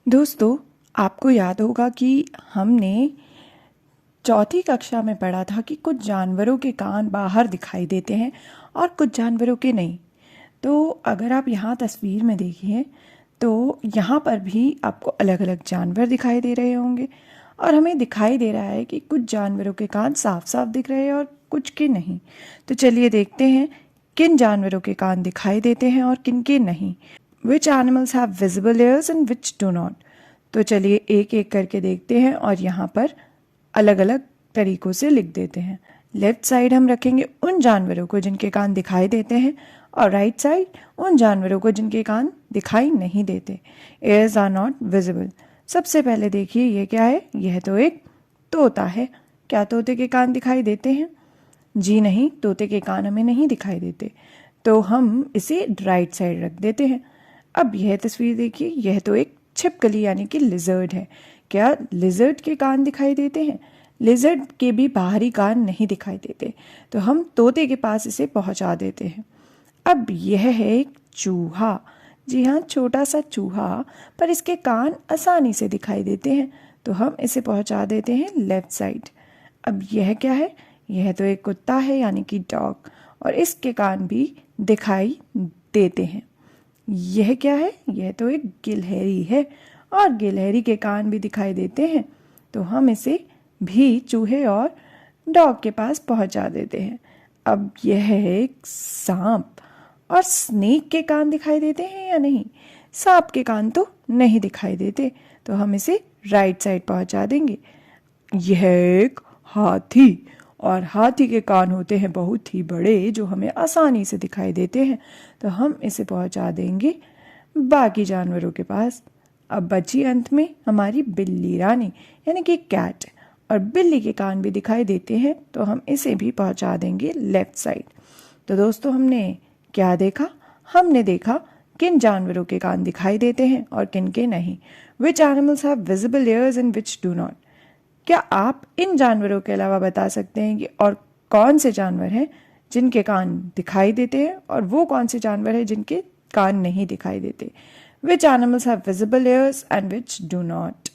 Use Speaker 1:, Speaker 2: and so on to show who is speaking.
Speaker 1: दोस्तों, आपको याद होगा कि हमने चौथी कक्षा में पढ़ा था कि कुछ जानवरों के कान बाहर दिखाई देते हैं और कुछ जानवरों के नहीं। तो अगर आप यहाँ तस्वीर में देखिए तो यहाँ पर भी आपको अलग अलग जानवर दिखाई दे रहे होंगे और हमें दिखाई दे रहा है कि कुछ जानवरों के कान साफ साफ दिख रहे हैं और कुछ के नहीं। तो चलिए देखते हैं किन जानवरों के कान दिखाई देते हैं और किन के नहीं। Which animals have visible years and which do not. तो चलिए एक एक करके देखते हैं और यहाँ पर अलग अलग तरीकों से लिख देते हैं। लेफ्ट साइड हम रखेंगे उन जानवरों को जिनके कान दिखाई देते हैं और राइट साइड उन जानवरों को जिनके कान दिखाई नहीं देते। Ears are not visible. सबसे पहले देखिए ये क्या है, यह तो एक तोता है। क्या तोते के कान दिखाई देते हैं? जी नहीं, तोते के कान हमें नहीं दिखाई देते, तो हम इसे राइट साइड रख देते हैं। अब यह तस्वीर देखिए, यह तो एक छिपकली यानी कि लिजर्ड है। क्या लिजर्ड के कान दिखाई देते हैं? लिजर्ड के भी बाहरी कान नहीं दिखाई देते, तो हम तोते के पास इसे पहुंचा देते हैं। अब यह है एक चूहा। जी हाँ, छोटा सा चूहा, पर इसके कान आसानी से दिखाई देते हैं, तो हम इसे पहुंचा देते हैं लेफ्ट साइड। अब यह क्या है? यह तो एक कुत्ता है यानी कि डॉग, और इसके कान भी दिखाई देते हैं। यह क्या है? यह तो एक गिलहरी है और गिलहरी के कान भी दिखाई देते हैं, तो हम इसे भी चूहे और डॉग के पास पहुंचा देते हैं। अब यह है एक सांप, और स्नेक के कान दिखाई देते हैं या नहीं? सांप के कान तो नहीं दिखाई देते, तो हम इसे राइट साइड पहुंचा देंगे। यह एक हाथी, और हाथी के कान होते हैं बहुत ही बड़े जो हमें आसानी से दिखाई देते हैं, तो हम इसे पहुंचा देंगे बाकी जानवरों के पास। अब बची अंत में हमारी बिल्ली रानी यानी कि कैट, और बिल्ली के कान भी दिखाई देते हैं, तो हम इसे भी पहुंचा देंगे लेफ्ट साइड। तो दोस्तों, हमने क्या देखा? हमने देखा किन जानवरों के कान दिखाई देते हैं और किन के नहीं। Which animals have visible years and which do not. क्या आप इन जानवरों के अलावा बता सकते हैं कि और कौन से जानवर हैं जिनके कान दिखाई देते हैं और वो कौन से जानवर हैं जिनके कान नहीं दिखाई देते? Which animals have visible years and which do not.